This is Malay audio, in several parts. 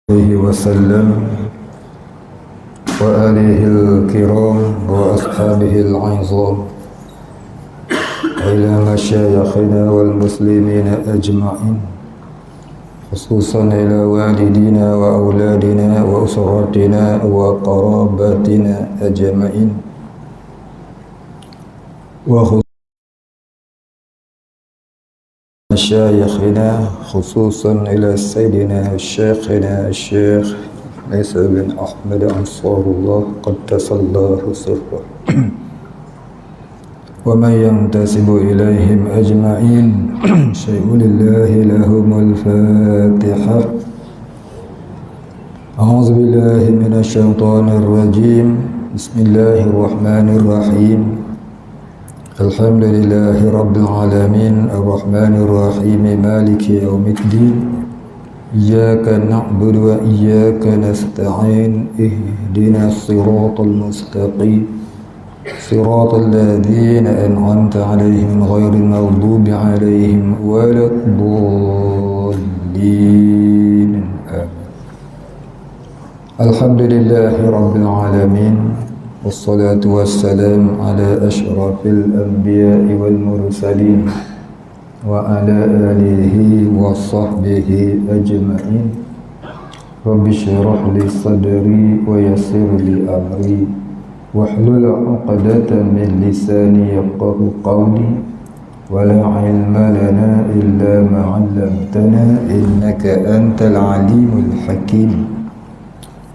عليه وسلم وآله الكرام وأصحابه العظام إلى مشايخنا والمسلمين أجمعين، خصوصا إلى والدينا وأولادنا وأسرتنا وقراباتنا أجمعين، مشايخنا خصوصا إلى سيدنا شيخنا الشيخ عيسى بن أحمد أنصار الله قدس الله سره ومن ينتسب إليهم أجمعين. شيء لله لهم الفاتحة. أعوذ بالله من الشيطان الرجيم. بسم الله الرحمن الرحيم. الحمد لله رب العالمين الرحمن الرحيم مالك يوم الدين. إياك نعبد وإياك نستعين. اهدنا الصراط المستقيم صراط الذين أنعمت عليهم غير المغضوب عليهم ولا الضالين. الحمد لله رب العالمين، والصلاة والسلام على أشرف الأنبياء والمرسلين وعلى آله وصحبه أجمعين. رب اشرح لي صدري ويسر لي أمري واحلل عقدة من لساني يفقه قولي، ولا علم لنا إلا ما علمتنا إنك أنت العليم الحكيم.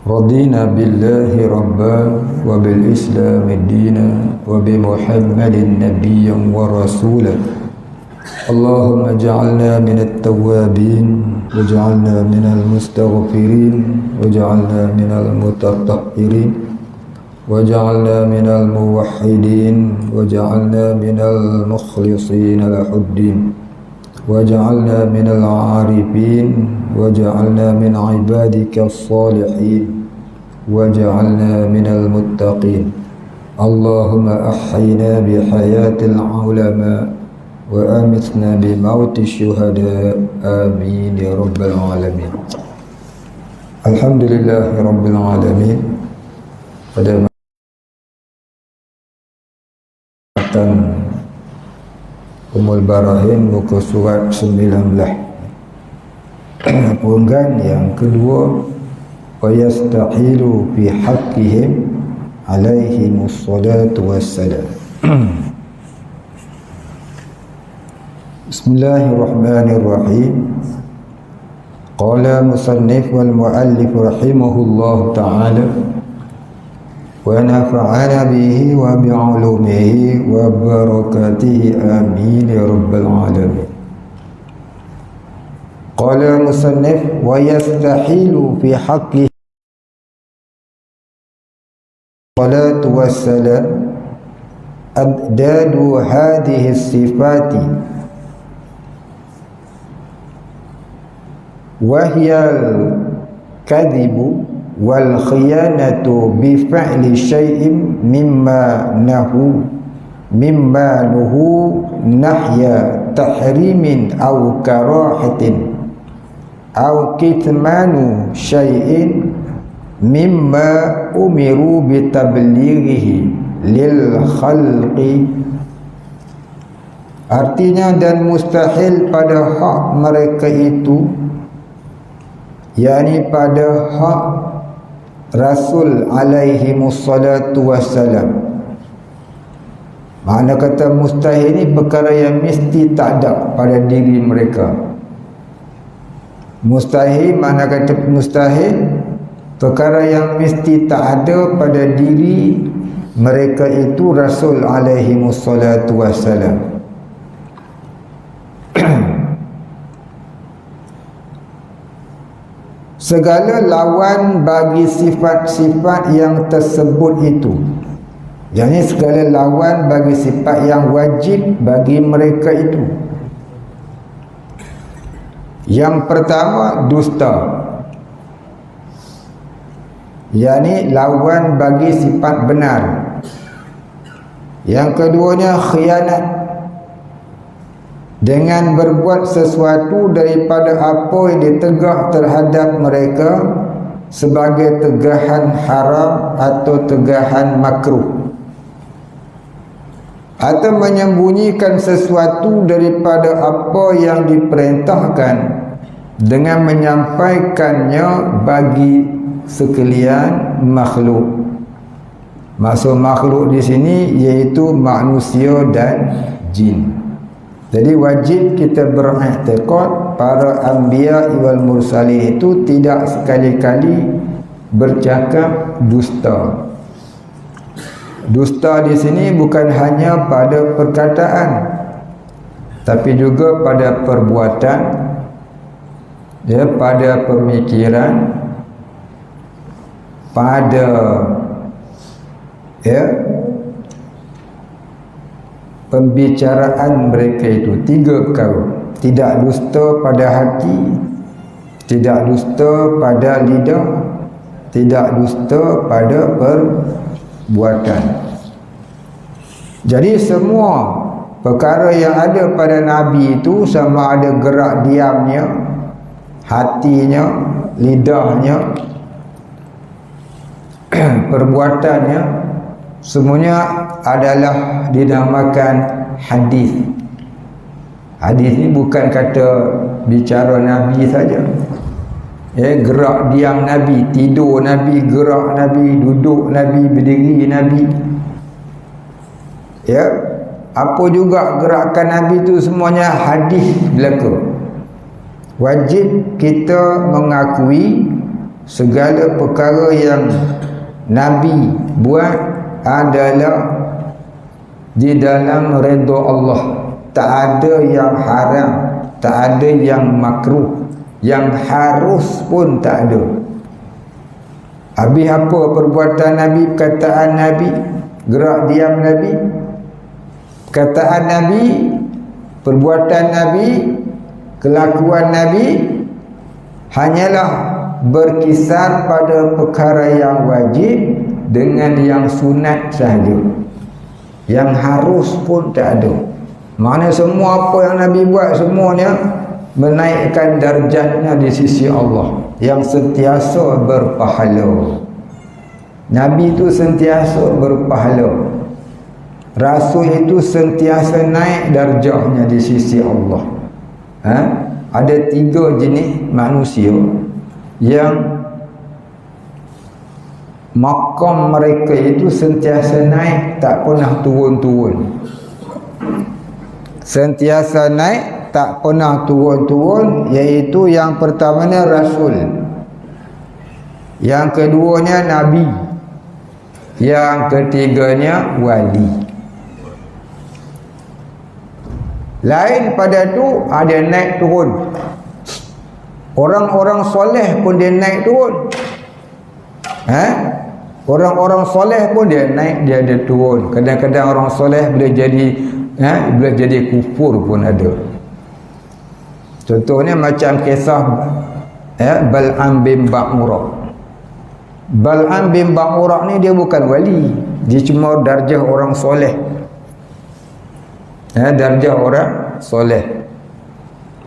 رضينا بالله ربا وبالإسلام دينا وبمحمد نبيا ورسولا. اللهم اجعلنا من التوابين واجعلنا من المستغفرين واجعلنا من المتطهرين واجعلنا من الموحدين واجعلنا من المخلصين له الدين واجعلنا من العارفين واجعلنا من عبادك الصالحين واجعلنا من المتقين. اللهم أحينا بحياة العلماء وأمتنا بموت الشهداء. آمين يا رب العالمين. الحمد لله رب العالمين. Pada Ummul Barahin muka surat 19, perenggan yang kedua, wayastahilu fi haqqihim alaihimus salatu wassalam. Bismillahirrahmanirrahim. Qala musannif wal muallif rahimahullah ta'ala wa nafa'ana bihi wa bi'ulumihi wa barakatihi. Amin ya rabbal alamin. Qala musannif wa yastahilu fi haqqi salatu wassalam abdadu hadhihi sifati wa hiya al-kadhibu wal khiyanatu bi fa'li syai'in mimma nuhu nahya tahrimin aw karahatin aw kitmanu syai'in mimma umiru bi tablighihi lil khalqi. Artinya, dan mustahil pada hak mereka itu, yakni pada hak Rasul alaihi wassalatu wassalam. Makna kata mustahil ini perkara yang mesti tak ada pada diri mereka. Mustahil, makna kata mustahil perkara yang mesti tak ada pada diri mereka itu Rasul alaihi wassalatu wassalam. Segala lawan bagi sifat-sifat yang tersebut itu, yakni segala lawan bagi sifat yang wajib bagi mereka itu. Yang pertama, dusta, yakni lawan bagi sifat benar. Yang keduanya, khianat, dengan berbuat sesuatu daripada apa yang ditegak terhadap mereka sebagai tegahan haram atau tegahan makruh, atau menyembunyikan sesuatu daripada apa yang diperintahkan dengan menyampaikannya bagi sekalian makhluk. Maksud makhluk di sini iaitu manusia dan jin. Jadi wajib kita beriktikad para anbiya wal mursalin itu tidak sekali-kali bercakap dusta. Dusta di sini bukan hanya pada perkataan, tapi juga pada perbuatan, ya, pada pemikiran, pada pembicaraan mereka itu. 3 perkara. Tidak dusta pada hati, tidak dusta pada lidah, tidak dusta pada perbuatan. Jadi semua perkara yang ada pada Nabi itu, sama ada gerak diamnya, hatinya, lidahnya, perbuatannya, semuanya adalah dinamakan hadis. Hadis ni bukan kata bicara Nabi saja. Gerak diam Nabi, tidur Nabi, gerak Nabi, duduk Nabi, berdiri Nabi. Apa juga gerakan Nabi itu semuanya hadis belaka. Wajib kita mengakui segala perkara yang Nabi buat adalah di dalam redha Allah. Tak ada yang haram, tak ada yang makruh, yang harus pun tak ada. Habis apa perbuatan Nabi, perkataan Nabi, gerak diam Nabi, perkataan Nabi, perbuatan Nabi, kelakuan Nabi hanyalah berkisar pada perkara yang wajib dengan yang sunat sahaja. Yang harus pun tak ada. Maknanya semua apa yang Nabi buat semuanya menaikkan darjatnya di sisi Allah yang sentiasa berpahala. Nabi itu sentiasa berpahala. Rasul itu sentiasa naik darjahnya di sisi Allah. Ada 3 jenis manusia yang makam mereka itu sentiasa naik, tak pernah turun-turun. Sentiasa naik, tak pernah turun-turun, iaitu yang pertamanya Rasul, yang keduanya Nabi, yang ketiganya Wali. Lain pada tu ada naik turun. Orang-orang soleh pun dia naik turun. Orang-orang soleh pun dia naik, dia ada turun. Kadang-kadang orang soleh boleh jadi kufur pun ada. Contohnya macam kisah Bal'am bin Ba'urah. Bal'am bin Ba'urah ni dia bukan wali, dia cuma darjah orang soleh. Darjah orang soleh.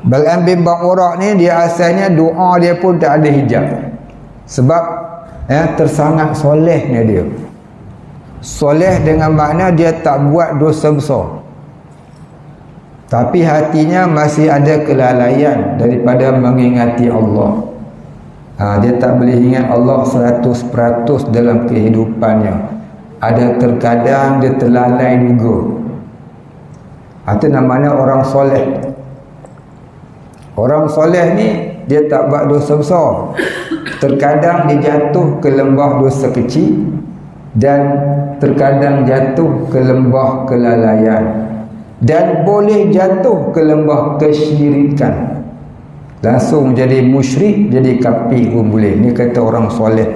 Bal'am bin Ba'urah ni dia asalnya doa dia pun tak ada hijab. Sebab tersangat solehnya dia. Soleh dengan makna dia tak buat dosa besar, tapi hatinya masih ada kelalaian daripada mengingati Allah. Dia tak boleh ingat Allah 100% dalam kehidupannya. Ada terkadang dia terlalai juga. Itu namanya orang soleh. Orang soleh ni dia tak buat dosa besar. Terkadang dia jatuh ke lembah dosa kecil, dan terkadang jatuh ke lembah kelalaian, dan boleh jatuh ke lembah kesyirikan. Langsung jadi musyrik, jadi kafir pun boleh. Ni kata orang soleh.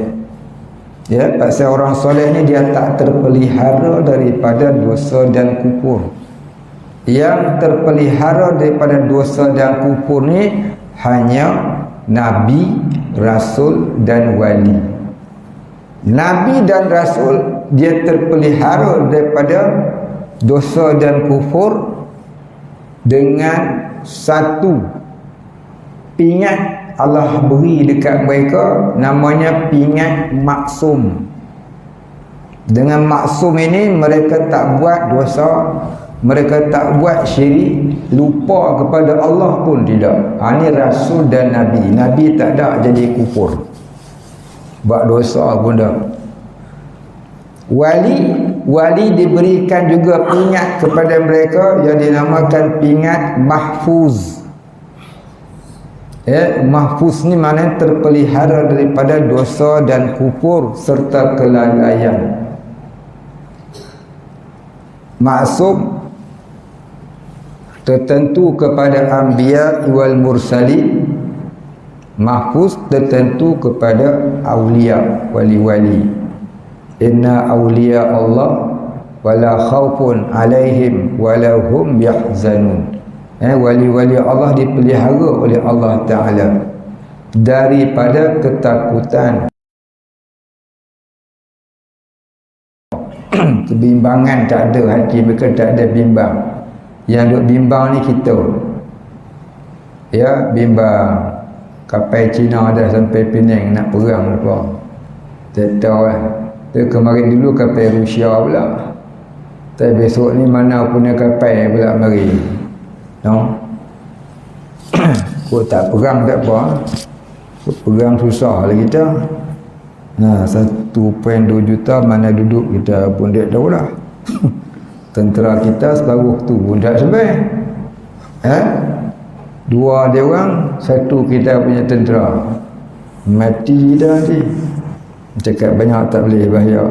Pasal orang soleh ni dia tak terpelihara daripada dosa dan kufur. Yang terpelihara daripada dosa dan kufur ni hanya Nabi, Rasul dan Wali. Nabi dan Rasul dia terpelihara daripada dosa dan kufur dengan satu pingat Allah beri dekat mereka namanya pingat maksum. Dengan maksum ini mereka tak buat dosa, mereka tak buat syirik, lupa kepada Allah pun tidak. Ini Rasul dan Nabi. Nabi tak ada jadi kufur, buat dosa pun tak. Wali diberikan juga pingat kepada mereka yang dinamakan pingat mahfuz. Mahfuz ni maknanya terpelihara daripada dosa dan kufur serta kelalaian. Maksum tertentu kepada anbiya wal mursalin, mahfuz tertentu kepada awliya, wali-wali. Inna awliya Allah wala khaufun alaihim wala hum yahzanun. Wali-wali Allah dipelihara oleh Allah Ta'ala daripada ketakutan, kebimbangan tak ada. Hati mereka tak ada bimbang. Yang duk bimbang ni kita, ya, bimbang kapal Cina dah sampai Penang nak perang apa, tak tahu lah. Kemarin dulu kapal Rusia pula, tapi besok ni mana punya kapal pula mari, no? Kau tak perang tak apa, perang susah lah kita. 1.2 juta mana duduk kita pun tak tahu lah. Tentera kita separuh tu pun tak sampai. Dua dia orang, satu kita punya tentera mati dah nanti. Cakap banyak tak boleh, bahaya.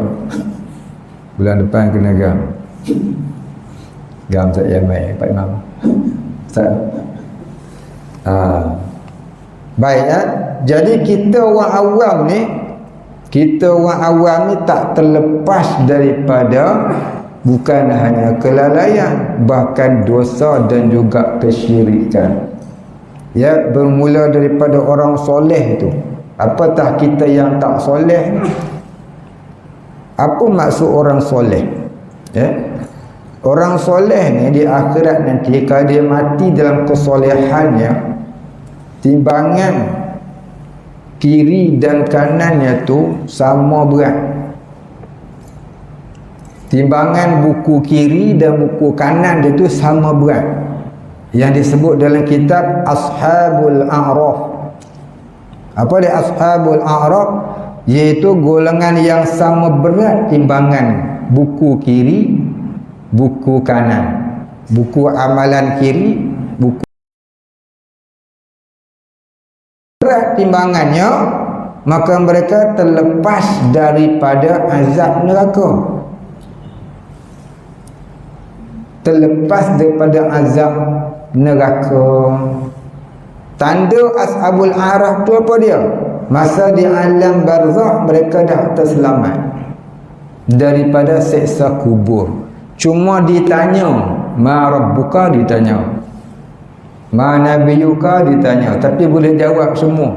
Bulan depan kena gam tak yamai Pak Imam. Baik, jadi kita orang awam ni, tak terlepas daripada bukan hanya kelalaian, bahkan dosa dan juga kesyirikan. Ya, bermula daripada orang soleh itu. Apatah kita yang tak soleh ni? Apa maksud orang soleh? Ya, orang soleh ni di akhirat nanti kalau dia mati dalam kesolehannya, timbangan kiri dan kanannya tu sama berat. Timbangan buku kiri dan buku kanan dia tu sama berat. Yang disebut dalam kitab Ashabul A'raf. Apa dia Ashabul A'raf? Iaitu golongan yang sama berat timbangan buku kiri, buku kanan, buku amalan kiri, buku berat timbangannya, maka mereka terlepas daripada azab neraka, terlepas daripada azab neraka. Tanda Ashabul A'raf tu apa dia? Masa di alam barzakh mereka dah terselamat daripada seksa kubur. Cuma ditanya, ma rabbuka, ditanya, ma nabiyuka, ditanya, tapi boleh jawab semua.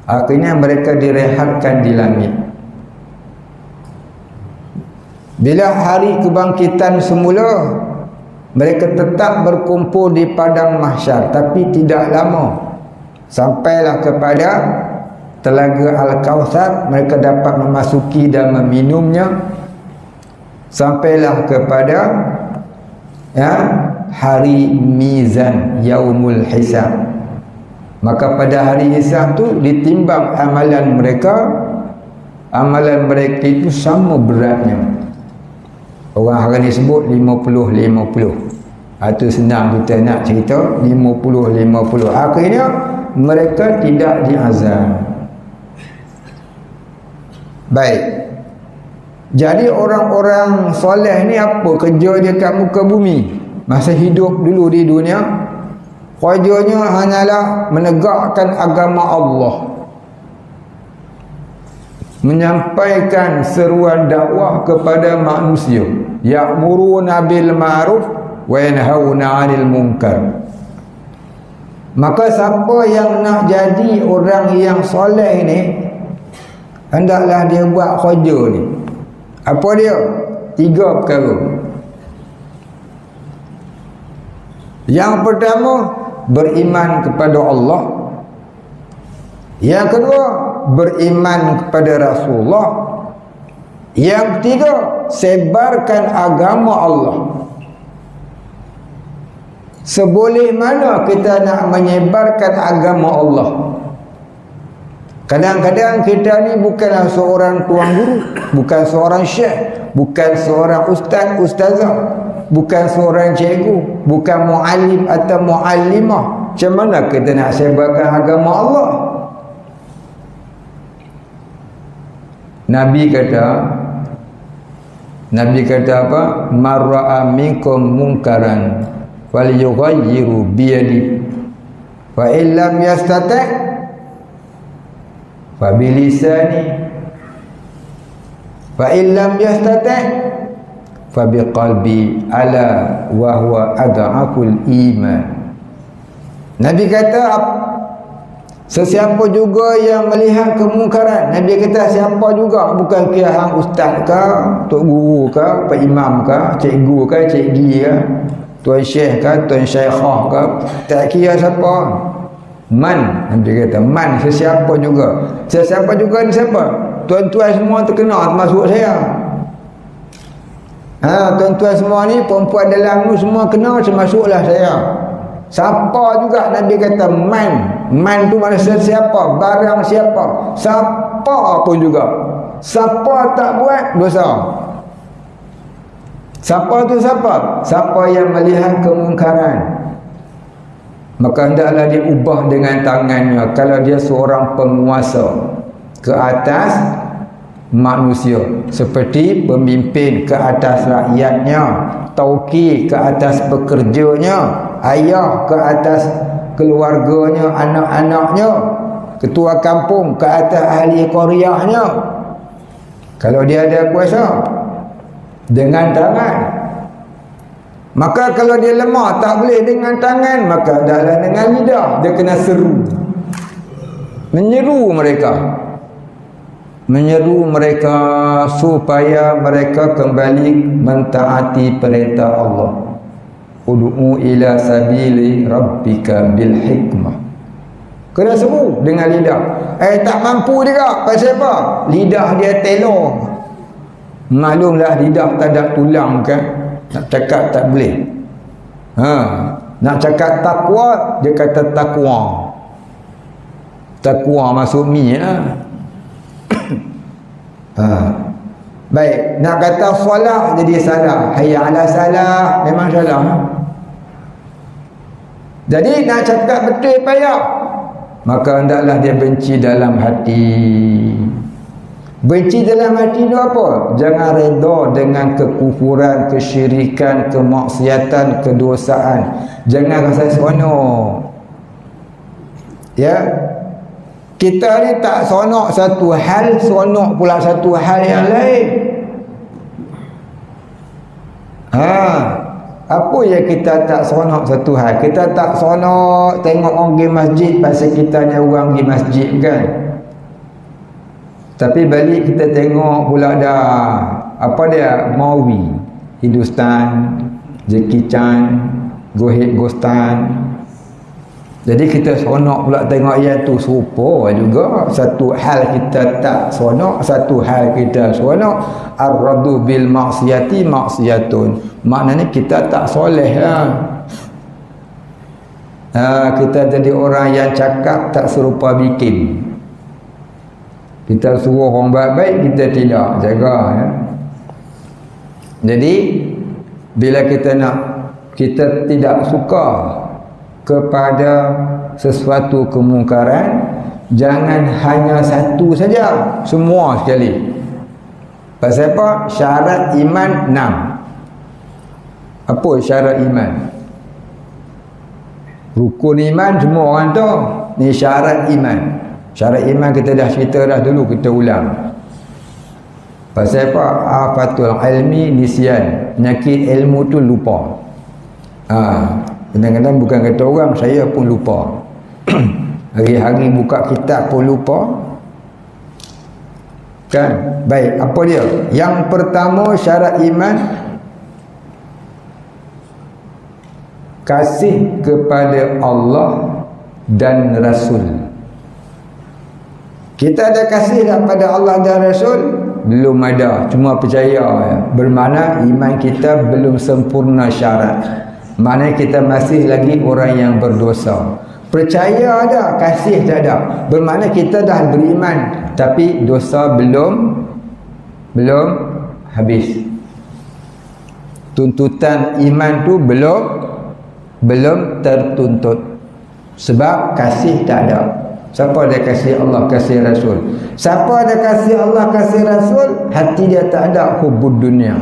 Akhirnya mereka direhatkan di langit. Bila hari kebangkitan semula, mereka tetap berkumpul di padang mahsyar, tapi tidak lama. Sampailah kepada Telaga Al-Kautsar, mereka dapat memasuki dan meminumnya. Sampailah kepada hari mizan, yaumul hisab. Maka pada hari hisab tu ditimbang amalan mereka. Amalan mereka itu sama beratnya. Orang hari ni sebut 50-50. Itu senang kita nak cerita 50-50. Akhirnya mereka tidak diazab. Baik. Jadi orang-orang soleh ni apa kerja dia kat muka bumi? Masa hidup dulu di dunia, kerjanya hanyalah menegakkan agama Allah, menyampaikan seruan dakwah kepada manusia, ya'muruna bil ma'ruf wa yanhauna 'anil munkar. Maka siapa yang nak jadi orang yang soleh ni, hendaklah dia buat kerja ni. Apa dia? 3 perkara. Yang pertama, beriman kepada Allah. Yang kedua, beriman kepada Rasulullah. Yang ketiga, sebarkan agama Allah. Seboleh mana kita nak menyebarkan agama Allah? Kadang-kadang kita ni bukanlah seorang tuan guru, bukan seorang syekh, bukan seorang ustaz, ustazah, bukan seorang cikgu, bukan muallim atau muallimah. Macam mana kita nak sebarkan agama Allah? Nabi kata apa? Marra'a minkum munkaran falyughayyiru biyadi fa illam yastati' fa bilisani fa illam yastati' fa biqalbi ala wa huwa ad'aful iman. Nabi kata sesiapa juga yang melihat kemungkaran, Nabi kata siapa juga, bukan kira hang ustaz ke, tok guru ke, pak imam ke, cikgu ke, cikgi ke, tuan syekh ke, tuan syekhah ke, tak kira siapa. Man, Nabi kata man, sesiapa juga. Sesiapa juga ni siapa? Tuan-tuan semua terkenal termasuk saya. Tuan-tuan semua ni, perempuan dalam ni semua kenal termasuklah saya. Siapa juga Nabi kata man tu manusia siapa, barang siapa, siapa pun juga, siapa tak buat dosa. Siapa tu siapa? Siapa yang melihat kemungkaran, maka hendaklah dia ubah dengan tangannya. Kalau dia seorang penguasa ke atas manusia, seperti pemimpin ke atas rakyatnya, tauki ke atas pekerjanya, ayah ke atas keluarganya, anak-anaknya, ketua kampung ke atas ahli qaryahnya. Kalau dia ada kuasa dengan tangan, maka kalau dia lemah tak boleh dengan tangan, maka adalah dengan lidah. Dia kena seru, menyeru mereka supaya mereka kembali mentaati perintah Allah. Ud'u ila sabili rabbika bil hikmah. Kena seru dengan lidah. Tak mampu juga. Pasal apa? Lidah dia telur. Maklumlah lidah tak ada tulang kan. Nak cakap tak boleh. Nak cakap takwa, dia kata takwa. Takwa masuk mi lah. Baik, nak kata solat jadi salah. Hayya ala salah, memang salah. Jadi nak cakap betul payah, maka hendaklah dia benci dalam hati. Benci dalam hati itu apa? Jangan redha dengan kekufuran, kesyirikan, kemaksiatan, kedosaan. Jangan rasa seronok. Ya, kita ni tak seronok satu hal, seronok pula satu hal yang lain. Apa yang kita tak seronok satu hal? Kita tak seronok tengok orang pergi masjid pasal kita ni orang pergi masjid kan. Tapi balik kita tengok pula dah apa dia, Maui, Hindustan, Jackie Chan, Gohit Gostan. Jadi kita seronok pula tengok yang tu. Serupa juga, satu hal kita tak seronok, satu hal kita seronok. Ar-radu bil maksiyati maksiyatun, maknanya kita tak soleh lah. Kita jadi orang yang cakap tak serupa bikin. Kita suruh orang baik-baik, kita tidak jaga ya. Jadi bila kita tidak suka kepada sesuatu kemungkaran, jangan hanya satu saja, semua sekali. Pasal apa? Syarat iman 6. Apa syarat iman? Rukun iman semua orang tahu. Ni syarat iman. Syarat iman kita dah cerita dah dulu, kita ulang. Pasal apa? Afatul ilmi nisyan, penyakit ilmu tu lupa. Kadang-kadang bukan kata orang, saya pun lupa. Hari-hari buka kitab pun lupa. Kan? Baik, apa dia? Yang pertama syarat iman, kasih kepada Allah dan Rasul. Kita ada kasih kepada Allah dan Rasul? Belum ada, cuma percaya ya. Bermakna iman kita belum sempurna syarat. Maknanya kita masih lagi orang yang berdosa. Percaya ada, kasih tak ada. Bermakna kita dah beriman, tapi dosa belum habis. Tuntutan iman tu belum tertuntut. Sebab kasih tak ada. Siapa ada kasih Allah, kasih Rasul? Siapa ada kasih Allah, kasih Rasul, hati dia tak ada hubud dunia.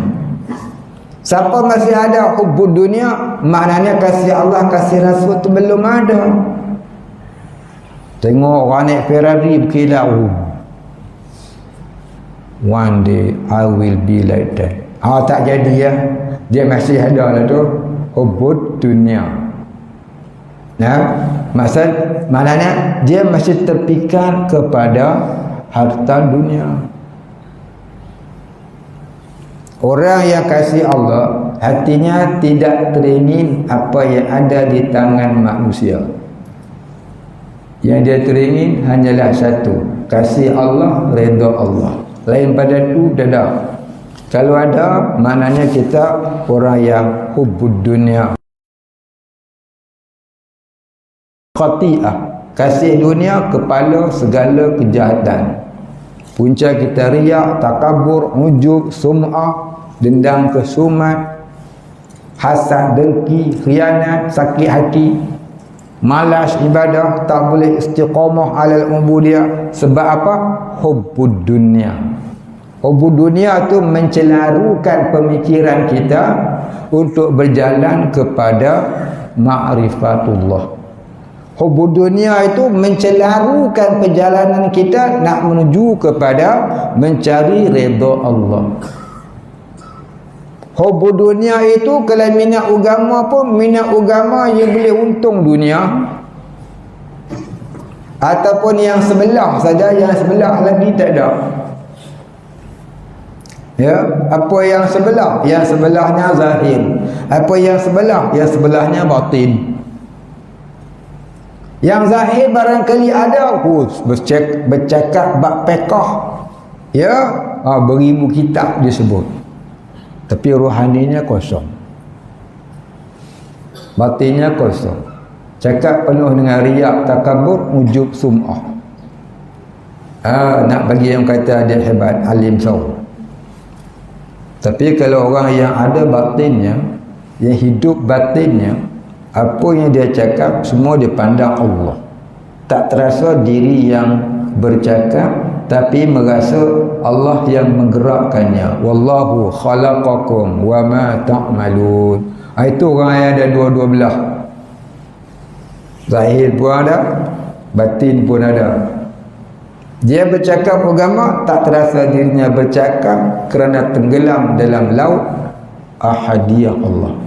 Siapa masih ada hubud dunia, maknanya kasih Allah, kasih Rasul tu belum ada. Tengok orang naik Ferrari berkilau. One day I will be like that. Tak jadi ya. Dia masih ada lah tu hubud dunia. Maknanya dia masih terpikat kepada harta dunia. Orang yang kasih Allah, hatinya tidak teringin apa yang ada di tangan manusia. Yang dia teringin hanyalah satu, kasih Allah, redha Allah. Lain pada itu dah ada. Kalau ada, maknanya kita orang yang hubud dunia. Khati'ah, kasih dunia kepala segala kejahatan. Punca kita riak, takabur, ujub, sum'ah, dendam kesumat, hasad, dengki, khianat, sakit hati, malas ibadah, tak boleh istiqamah alal ubudiyah. Sebab apa? Hubbud dunia. Hubbud dunia tu mencelarukan pemikiran kita untuk berjalan kepada ma'rifatullah. Hubbud dunia itu mencelarukan perjalanan kita nak menuju kepada mencari redha Allah. Hubbud dunia itu kalau minat agama pun, minat agama yang boleh untung dunia, ataupun yang sebelah saja, yang sebelah lagi tak ada. Ya, apa yang sebelah? Yang sebelahnya zahir. Apa yang sebelah? Yang sebelahnya batin. Yang zahir barangkali ada bercakap bab fiqh, ya, beribu kitab disebut, tapi rohaninya kosong, batinnya kosong, cakap penuh dengan riak, takabur, ujub, sum'ah. Nak bagi yang kata dia hebat, alim saw. Tapi kalau orang yang ada batinnya, yang hidup batinnya, apa yang dia cakap semua dia pandang Allah. Tak terasa diri yang bercakap, tapi merasa Allah yang menggerakkannya. Wallahu khalaqakum wa ma ta'malun. Itu orang yang ada dua-dua belah. Zahir pun ada, batin pun ada. Dia bercakap agama, tak terasa dirinya bercakap kerana tenggelam dalam laut ahadiyah Allah.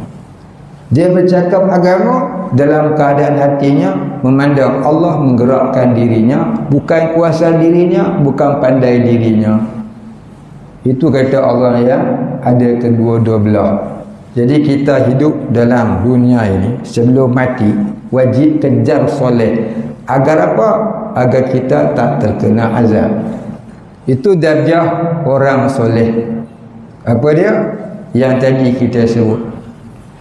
Dia bercakap agama dalam keadaan hatinya memandang Allah menggerakkan dirinya, bukan kuasa dirinya, bukan pandai dirinya. Itu kata Allah yang ada kedua-dua belah. Jadi kita hidup dalam dunia ini, sebelum mati wajib kejar soleh. Agar apa? Agar kita tak terkena azab. Itu darjah orang soleh. Apa dia? Yang tadi kita sebut.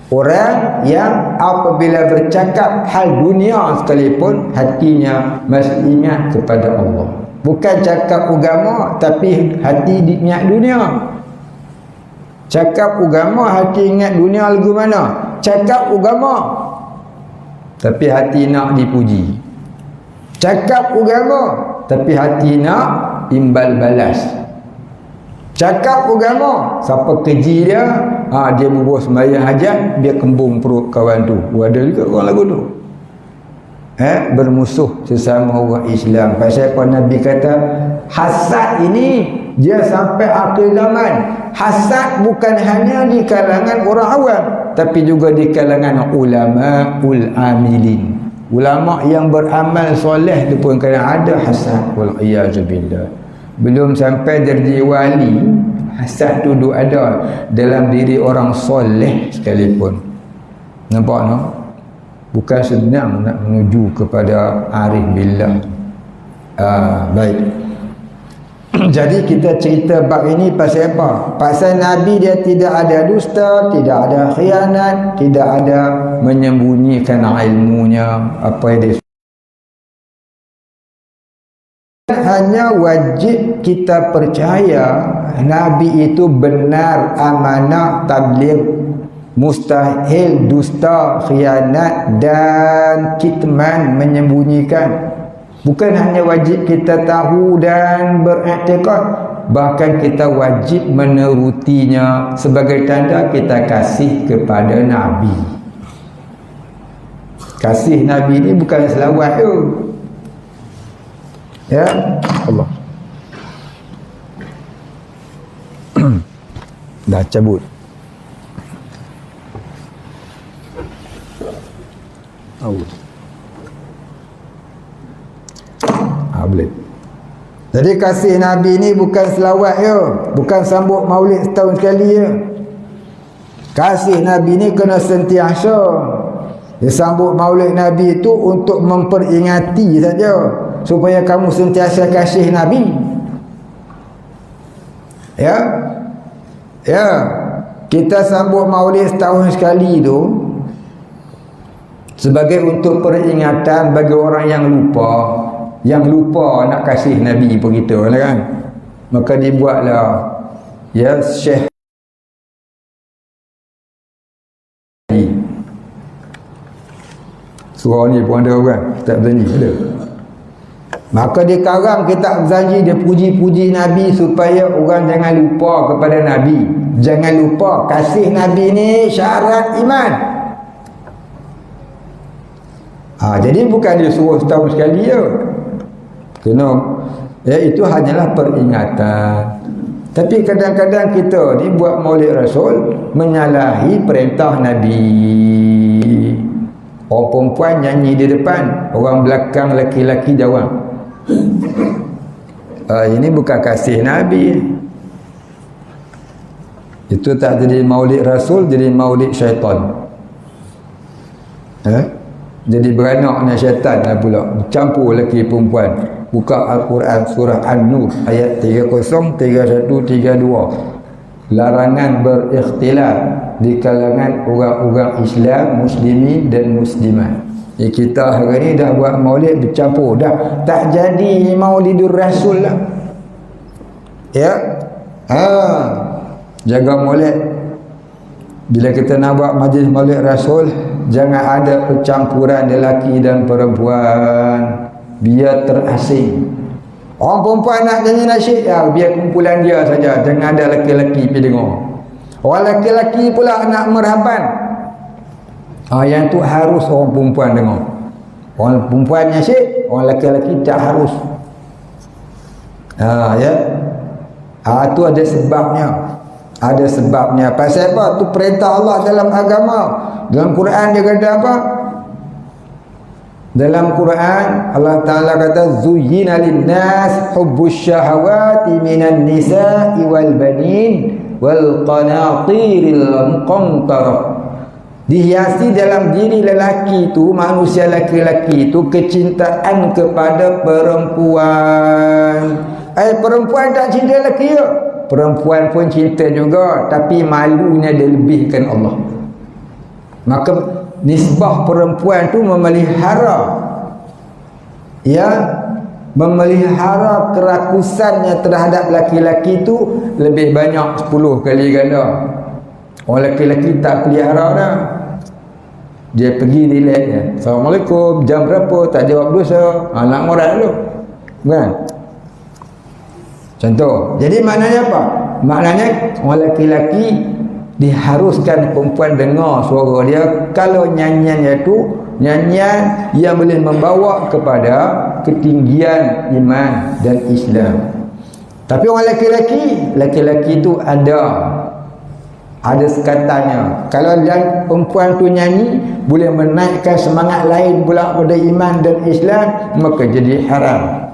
Orang yang apabila bercakap hal dunia sekalipun, hatinya masih ingat kepada Allah. Bukan cakap agama, tapi hati ingat dunia. Cakap agama, hati ingat dunia lagu mana? Cakap agama, tapi hati nak dipuji. Cakap agama, tapi hati nak imbal balas. Cakap agama, siapa keji dia, dia berbuat sembahyang hajat, dia kembung perut kawan tu. Ada juga orang lagu tu. Bermusuh sesama orang Islam. Pasal apa Nabi kata, hasad ini dia sampai akhir zaman. Hasad bukan hanya di kalangan orang awam, tapi juga di kalangan ulama amilin. Ulama yang beramal soleh tu pun kadang ada hasad. Wal-iyazubillah. Belum sampai darjah wali, hasad tu ada dalam diri orang soleh sekalipun. Nampak no? Bukan senang nak menuju kepada arif billah. Baik. Jadi kita cerita bab ini pasal apa? Pasal Nabi dia tidak ada dusta, tidak ada khianat, tidak ada menyembunyikan ilmunya, apa yang dia. Hanya wajib kita percaya Nabi itu benar, amanah, tabligh, mustahil dusta, khianat dan kitman, menyembunyikan. Bukan hanya wajib kita tahu dan beriktikad, bahkan kita wajib menurutinya sebagai tanda kita kasih kepada Nabi. Kasih Nabi ini bukan selawat tu. Ya, Allah. Dah cabut. Allah. Boleh. Jadi kasih Nabi ni bukan selawat ya, bukan sambut maulid setahun sekali ya. Kasih Nabi ni kena sentiasa. Dia sambut maulid Nabi itu untuk memperingati saja, supaya kamu sentiasa kasih Nabi. Ya. Ya. Kita sambut maulid setahun sekali tu sebagai untuk peringatan bagi orang yang lupa. Yang lupa nak kasih Nabi begitu kan. Maka dibuatlah ya Syekh surah ni pun ada kan, kitab zanji ada. Maka dia karang kitab zanji, dia puji-puji Nabi supaya orang jangan lupa kepada Nabi. Jangan lupa kasih Nabi ni syarat iman. Jadi bukan dia suruh setahun sekali ya. Kena, ya itu hanyalah peringatan. Tapi kadang-kadang kita ni buat maulid Rasul menyalahi perintah Nabi. Orang perempuan nyanyi di depan, orang belakang laki-laki jawab. Ini bukan kasih Nabi. Itu tak jadi maulid Rasul, jadi maulid syaitan. Jadi beranaknya syaitan lah pula, bercampur lelaki perempuan. Buka Al-Quran surah An-Nur ayat 30, 31, 32. Larangan berikhtilaf di kalangan orang-orang Islam, muslimin dan muslimat. Kita hari ni dah buat maulid bercampur, dah tak jadi maulidur Rasul lah. Ya. Jaga maulid. Bila kita nak buat majlis maulid Rasul, jangan ada percampuran lelaki dan perempuan, biar terasing. Orang perempuan nak nyanyi nasyid, biar kumpulan dia saja, jangan ada lelaki-lelaki pergi dengar. Orang lelaki-lelaki pula nak merhaban, yang tu harus orang perempuan dengar. Orang perempuan nasyid, orang lelaki-lelaki tak harus. Ya. Tu ada sebabnya. Ada sebabnya. Pasal apa? Tu perintah Allah dalam agama. Dalam Quran dia kata apa? Dalam Quran Allah Ta'ala kata zuyyina linnas hubbus syahawati minan nisa'i wal banin wal qanatiril muqantarah. Dihiasi dalam diri lelaki itu, manusia lelaki-lelaki itu, kecintaan kepada perempuan. Perempuan tak cinta lelaki ya? Perempuan pun cinta juga, tapi malunya dia lebihkan Allah. Maka nisbah perempuan tu memelihara, ya, memelihara kerakusannya terhadap laki-laki tu lebih banyak 10 kali ganda. Orang laki-laki tak pelihara dah. Dia pergi relax ya. Assalamualaikum, jam berapa, tak jawab dosa. Nak morat dulu. Kan? Contoh. Jadi maknanya apa? Maknanya orang laki-laki diharuskan perempuan dengar suara dia kalau nyanyian itu nyanyian yang boleh membawa kepada ketinggian iman dan Islam. Tapi orang laki-laki itu ada sekatannya. Kalau perempuan tu nyanyi boleh menaikkan semangat lain pula pada iman dan Islam, maka jadi haram.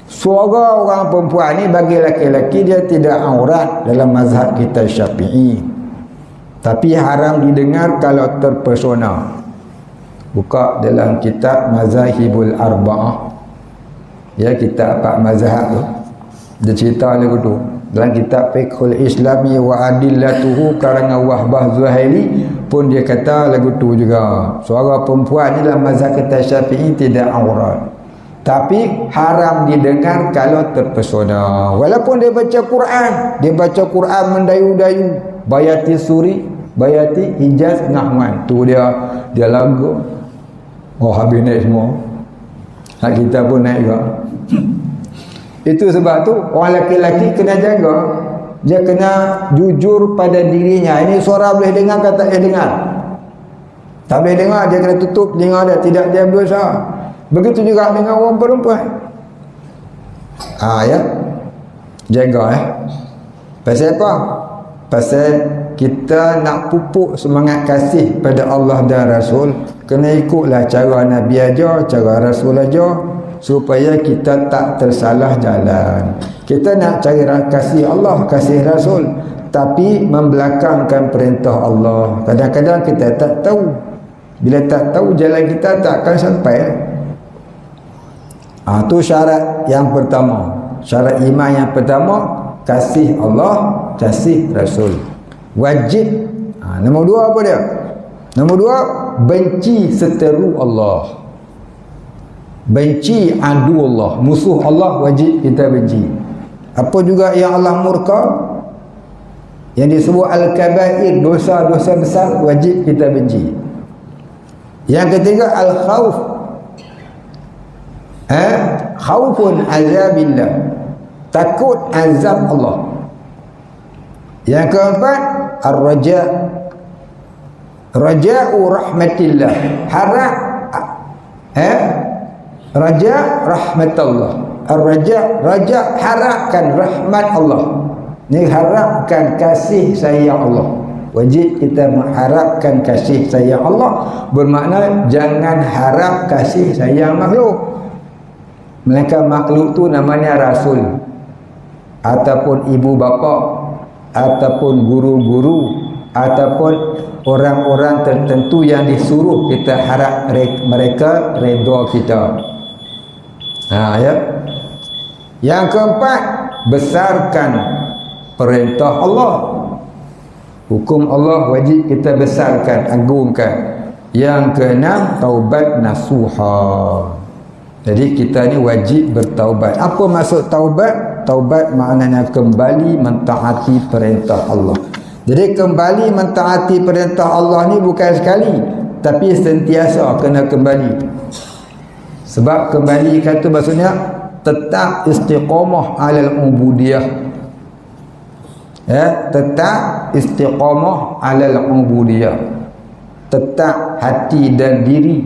Suara orang perempuan ni bagi laki-laki dia tidak aurat dalam mazhab kita Syafi'i. Tapi haram didengar kalau terpesona. Buka dalam kitab Mazahibul Arba'ah. Ya, kitab Pak Mazhab tu. Dia cerita lagu tu. Dalam kitab Fiqhul Islami wa Adillatuhu karangan Wahbah Zuhaili pun dia kata lagu tu juga. Suara perempuan ni dalam mazhab kata Syafi'i tidak aurat. Tapi haram didengar kalau terpesona. Walaupun dia baca Quran, mendayu-dayu, Bayati Suri, Bayati Hijaz Nahwan. Tu dia lagu. Oh, habis naik semua. Hak kita pun naik juga. Itu sebab tu orang lelaki kena jaga. Dia kena jujur pada dirinya. Ini suara boleh dengar ke tak boleh dengar? Tak boleh dengar, dia kena tutup telinga dia, tidak dia berdosa. Begitu juga dengan orang perempuan. Ya. Jaga Pasal apa? Pasal kita nak pupuk semangat kasih pada Allah dan Rasul, kena ikutlah cara Nabi ajar, cara Rasul ajar, supaya kita tak tersalah jalan. Kita nak cari kasih Allah, kasih Rasul, tapi membelakangkan perintah Allah. Kadang-kadang kita tak tahu. Bila tak tahu, jalan kita tak akan sampai. Tu syarat yang pertama. Syarat iman yang pertama, kasih Allah, kasih Rasul. Wajib. Nombor dua apa dia? Nombor dua, benci seteru Allah. Benci adu Allah, musuh Allah wajib kita benci. Apa juga yang Allah murka, yang disebut al-kabair, dosa-dosa besar, wajib kita benci. Yang ketiga, al-khawf, khawfun azabillah, takut azab Allah. Yang keempat, ar-raja, raja'u rahmatillah, harap raja rahmatullah. Raja harapkan rahmat Allah. Ni harapkan kasih sayang Allah. Wajib kita mengharapkan kasih sayang Allah. Bermakna jangan harap kasih sayang makhluk. Mereka makhluk tu namanya rasul, ataupun ibu bapa, ataupun guru-guru, ataupun orang-orang tertentu yang disuruh kita harap mereka redha kita. Ya. Yang keempat, besarkan perintah Allah. Hukum Allah wajib kita besarkan, agungkan. Yang keenam, taubat nasuha. Jadi kita ni wajib bertaubat. Apa maksud taubat? Taubat maknanya kembali mentaati perintah Allah. Jadi kembali mentaati perintah Allah ni bukan sekali, tapi sentiasa kena kembali. Sebab kembali kata maksudnya tetap istiqamah alal ubudiyah. Tetap istiqamah alal ubudiyah. Tetap hati dan diri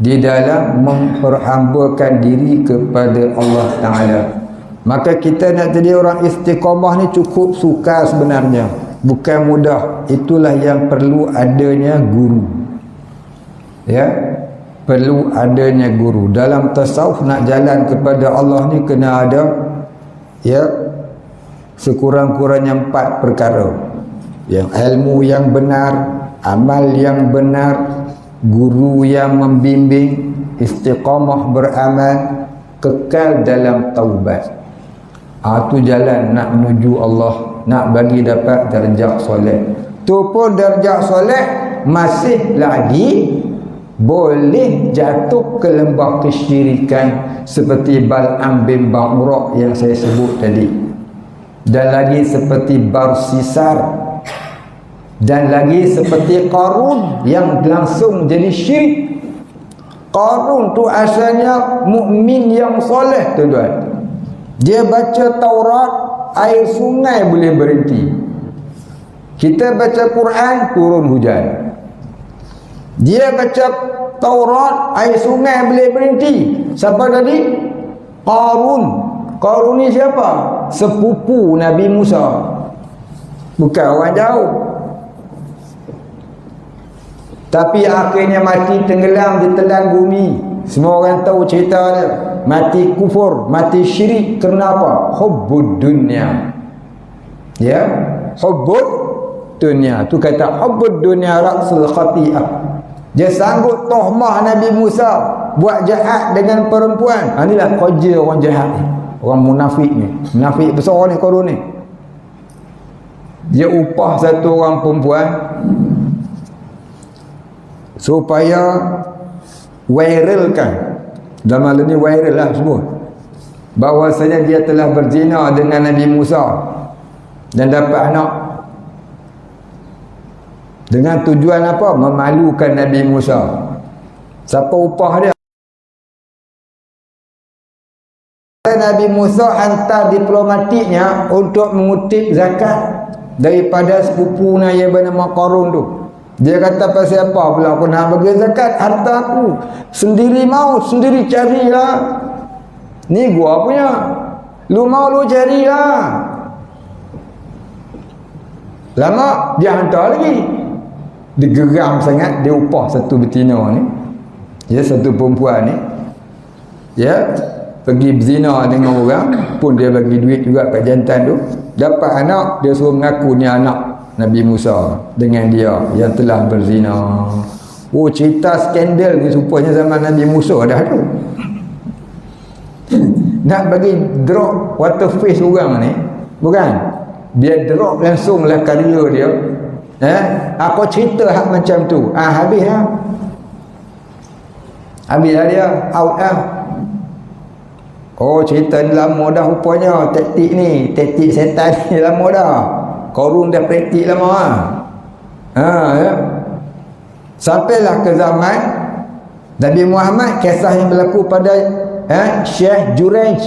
di dalam memperhambakan diri kepada Allah Ta'ala. Maka kita nak jadi orang istiqamah ni cukup sukar sebenarnya, bukan mudah. Itulah yang perlu adanya guru. Perlu adanya guru. Dalam tasawuf nak jalan kepada Allah ni kena ada sekurang-kurangnya 4 perkara. Yang ilmu yang benar, amal yang benar, guru yang membimbing, istiqamah beramal, kekal dalam taubat. Itu jalan nak menuju Allah, nak bagi dapat darjah soleh. Tu pun darjah soleh masih lagi boleh jatuh ke lembah kesyirikan seperti Bal'am bin Ba'ura yang saya sebut tadi, dan lagi seperti Barsisar, dan lagi seperti Qarun yang langsung jadi syirik. Qarun tu asalnya mukmin yang soleh, tuan-tuan. Dia baca Taurat, air sungai boleh berhenti. Kita baca Quran, turun hujan. Dia baca Taurat, air sungai boleh berhenti. Siapa tadi? Qarun. Qarun ni siapa? Sepupu Nabi Musa, bukan orang jauh. Tapi akhirnya mati tenggelam di telan bumi. Semua orang tahu cerita dia. Mati kufur, mati syirik. Kerana apa? Hubbud dunya. Hubbud dunya. Tu kata hubbud dunya ra'sul khati'ah. Dia sanggup tohmah Nabi Musa. buat jahat dengan perempuan. Inilah kerja orang jahat ni, orang munafik ni, munafik besar ni, korun ni. Dia upah satu orang perempuan supaya viralkan, zaman ni viral lah semua, bahawasanya dia telah berzina dengan Nabi Musa dan dapat anak. Dengan tujuan apa? Memalukan Nabi Musa. Siapa upah dia? Nabi Musa hantar diplomatiknya untuk mengutip zakat daripada sepupunya yang bernama Qarun tu. Dia kata, pasal apa pula aku nak bagi zakat harta aku? Sendiri mau, sendiri carilah. Ni gua punya. Lu mau lu carilah. Lama dia hantar lagi. Dia geram sangat, dia upah satu betina ni. Ya, satu perempuan ni. Ya, pergi berzina dengan orang, pun dia bagi duit juga kat jantan tu. Dapat anak, dia suruh mengaku ni anak Nabi Musa dengan dia yang telah berzina. Oh, cerita skandal ni rupanya zaman Nabi Musa dah tu. Nak bagi drop water face orang ni, bukan? Dia drop langsung lah karya dia. Apa cerita hak macam tu? Habis lah. Habis lah dia, out lah. Oh, cerita ni lama dah rupanya, taktik ni, taktik setan ni lama dah. Qarun dah praktik lama lah. Ya. Sampailah ke zaman Nabi Muhammad, kisah yang berlaku pada Syekh Jurayj.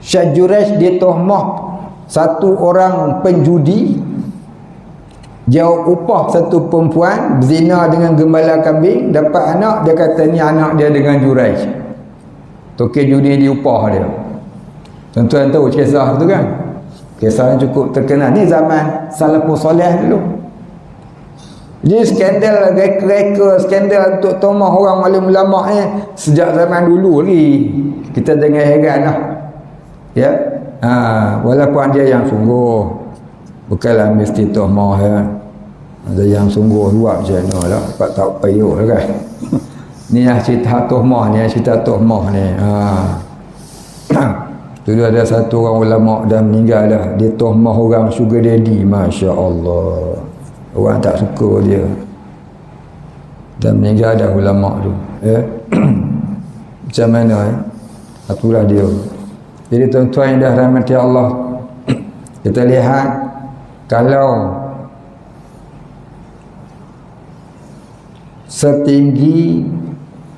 Syekh Jurayj ditohmah satu orang penjudi. Dia upah satu perempuan berzina dengan gembala kambing, dapat anak. Dia kata ni anak dia dengan Jurayj. Tokek judi diupah dia. Tuan-tuan tahu kisah tu kan? Kisah yang cukup terkenal. Ni zaman salafus soleh dulu. Jadi skandal, reka-reka skandal untuk tomah orang alim ulama ni sejak zaman dulu lagi. Kita jangan heran lah. Ya. Walaupun dia yang sungguh, bukanlah mesti tomah ya. Ada yang sungguh luar macam mana lah, tak payuh lah kan. Ni lah cerita tohmah ni, cerita tohmah ni. Dulu ada satu orang ulama dah meninggal dah, dia tohmah orang sugar daddy. Masya Allah, orang tak suka dia, dan meninggal dah ulama tu. Macam mana itulah dia. Jadi tuan-tuan yang dah rahmati Allah, kita lihat kalau setinggi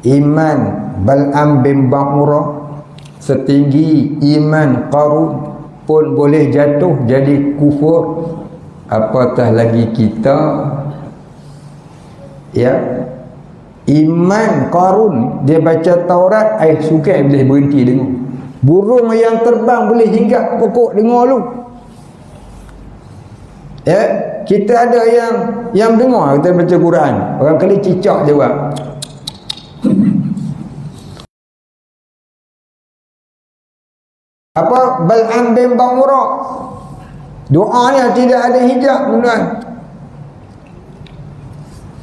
iman Bal'am bin Ba'urah, setinggi iman Qarun pun boleh jatuh jadi kufur, apatah lagi kita. Ya, iman Qarun, dia baca Taurat, air sungai boleh berhenti dengar, burung yang terbang boleh hinggap pokok dengar lu. Ya, kita ada yang dengar kita baca Quran, orang kali cicak jawab. Apa? Bal'am bin Ba'urah, doanya tidak ada hijab, tuan-tuan.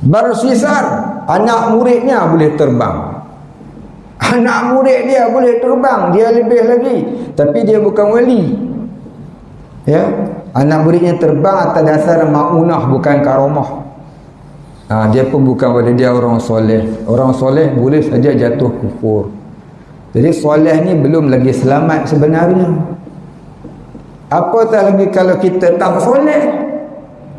Bersisar, anak muridnya boleh terbang. Anak murid dia boleh terbang, dia lebih lagi, tapi dia bukan wali. Ya, anak muridnya terbang atas dasar ma'unah, bukan karamah. Dia pun bukan wali, dia orang soleh. Orang soleh boleh saja jatuh kufur. Jadi soleh ni belum lagi selamat sebenarnya. Apatah lagi kalau kita tak soleh.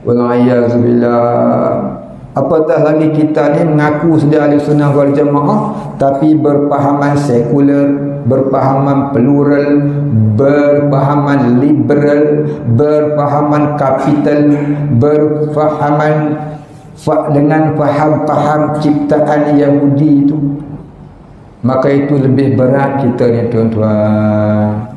Wallahiyazubillah. Apatah lagi kita ni mengaku sedia ahli sunnah wal jamaah, tapi berpahaman sekular, berpahaman plural, berpahaman liberal, berpahaman kapital, berpahaman dengan faham-faham ciptaan Yahudi itu. Maka itu lebih berat kita ni, tuan-tuan.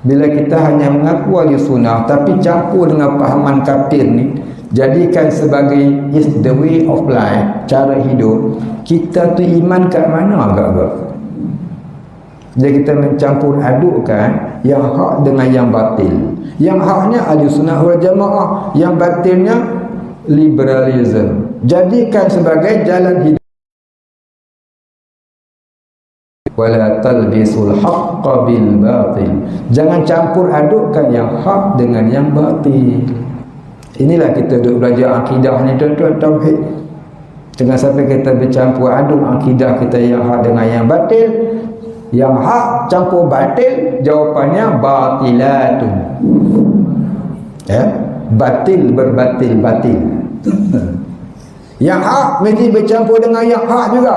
Bila kita hanya mengaku ahli sunnah tapi campur dengan pahaman kafir ni, jadikan sebagai is the way of life, cara hidup, kita tu iman kat mana agak-agak. Jadi kita mencampur adukkan yang hak dengan yang batil. Yang haknya ahli sunnah wal jamaah, yang batilnya liberalism. Jadikan sebagai jalan hidup. wala talbisul haqqa bil batil. Jangan campur adukkan yang hak dengan yang batil. Inilah kita duk belajar akidah ni tuan-tuan, tauhid. Jangan sampai kita bercampur aduk akidah kita yang hak dengan yang batil. Yang hak campur batil, jawapannya batilatun. Ya, batil berbatil-batil. Yang hak mesti bercampur dengan yang hak juga,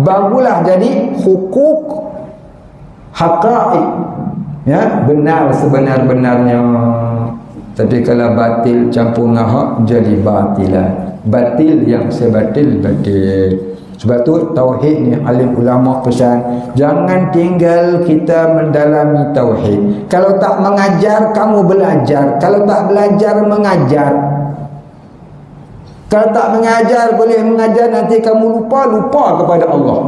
barulah jadi hukuk haqaiq, ya, benar sebenar-benarnya. Tapi kalau batil campur dengan hak, jadi batilah, batil yang sebatil-batil. Sebab tu tauhid ni alim ulama pesan, jangan tinggal kita mendalami tauhid. Kalau tak mengajar, kamu belajar. Kalau tak belajar, mengajar. Kalau tak mengajar, boleh mengajar, nanti kamu lupa kepada Allah.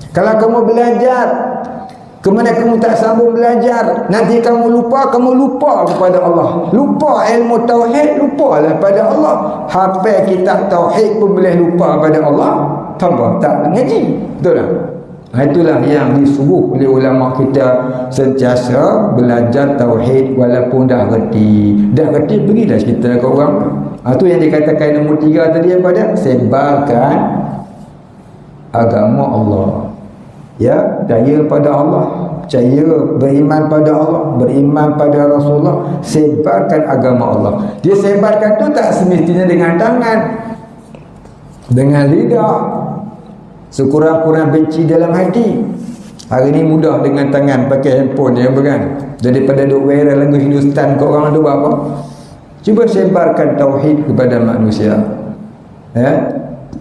Kalau kamu belajar, kemana kamu tak sambung belajar, nanti kamu lupa kepada Allah. Lupa ilmu tauhid, lupalah pada Allah. Hafal kitab tauhid pun boleh lupa pada Allah tanpa tak mengaji. Betul tak? Itulah yang disuruh oleh ulama kita, sentiasa belajar tauhid walaupun dah reti. Dah reti, pergilah cerita ke orang. Itu yang dikatakan nombor 3 tadi, apa dia? Sebarkan agama Allah. Ya, percaya pada Allah, percaya, beriman pada Allah, beriman pada Rasulullah, sebarkan agama Allah. Dia sebarkan tu tak semestinya dengan tangan, dengan lidah. Sekurang-kurang benci dalam hati. Hari ni mudah dengan tangan, pakai handphone ya, bukan? Daripada duk viral lagu Hindustan ke orang tu buat apa? Cuba sebarkan tauhid kepada manusia. Ya?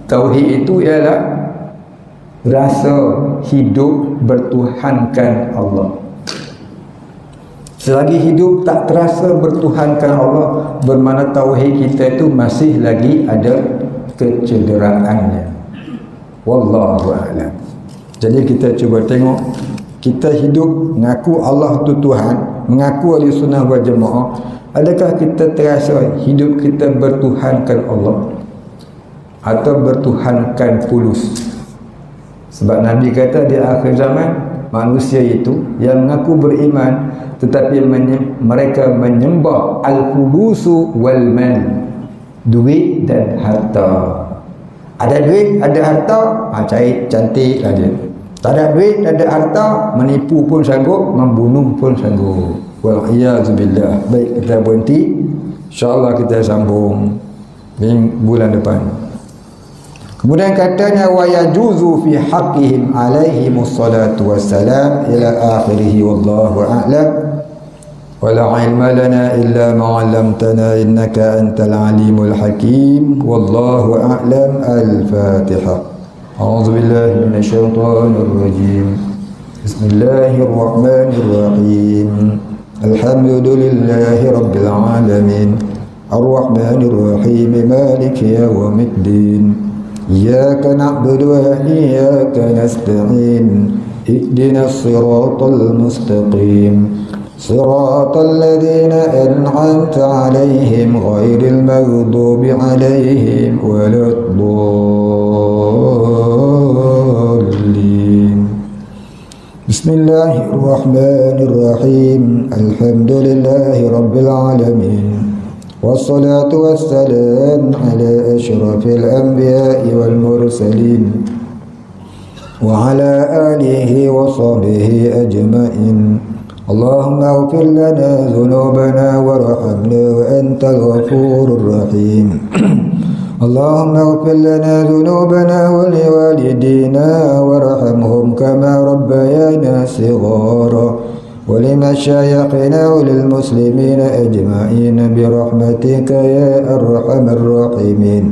Tauhid itu ialah rasa hidup bertuhankan Allah. Selagi hidup tak terasa bertuhankan Allah, bermakna tauhid kita itu masih lagi ada kecederaannya. Wallahu a'lam. Jadi kita cuba tengok, kita hidup mengaku Allah itu Tuhan, mengaku ahli sunnah wal jamaah, adakah kita terasa hidup kita bertuhankan Allah atau bertuhankan fulus? Sebab Nabi kata di akhir zaman manusia itu yang mengaku beriman tetapi mereka menyembah al-fulusu wal mal, duit dan harta. Ada duit, ada harta, cari cantik lah dia. Tak ada duit, ada harta, menipu pun sanggup, membunuh pun sanggup. Wal'iyazubillah. Baik, kita berhenti. InsyaAllah kita sambung bulan depan. Kemudian katanya, wa yajuzu fi haqqihim alaihimus salatu wassalam ila akhirih, wallahu a'lam. ولا علم لنا إلا ما علمتنا إنك أنت العليم الحكيم والله أعلم. الفاتحة. أعوذ بالله من الشيطان الرجيم. بسم الله الرحمن الرحيم. الحمد لله رب العالمين الرحمن الرحيم مالك يوم الدين إياك نعبد وإياك نستعين اهدنا الصراط المستقيم صراط الذين أنعمت عليهم غير المغضوب عليهم ولا الضالين. بسم الله الرحمن الرحيم. الحمد لله رب العالمين والصلاة والسلام على أشرف الأنبياء والمرسلين وعلى آله وصحبه أجمعين. اللهم اغفر لنا ذنوبنا وارحمنا وأنت الغفور الرحيم. اللهم اغفر لنا ذنوبنا ولوالدينا وارحمهم كما ربيانا صغارا ولمشايخنا وللمسلمين أجمعين برحمتك يا أرحم الراحمين.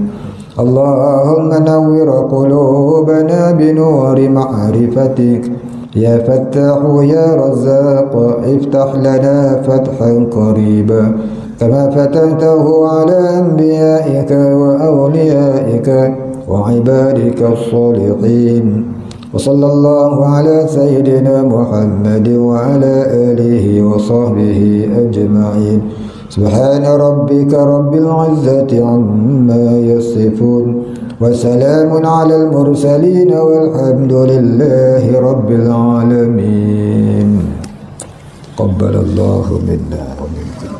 اللهم نور قلوبنا بنور معرفتك يا فتاح يا رزاق افتح لنا فتحا قريبا كما فتحته على أنبيائك وأوليائك وعبادك الصالحين. وصلى الله على سيدنا محمد وعلى آله وصحبه أجمعين. سبحان ربك رب العزة عما يصفون وسلام على المرسلين والحمد لله رب العالمين. قبل الله منا ومنكم.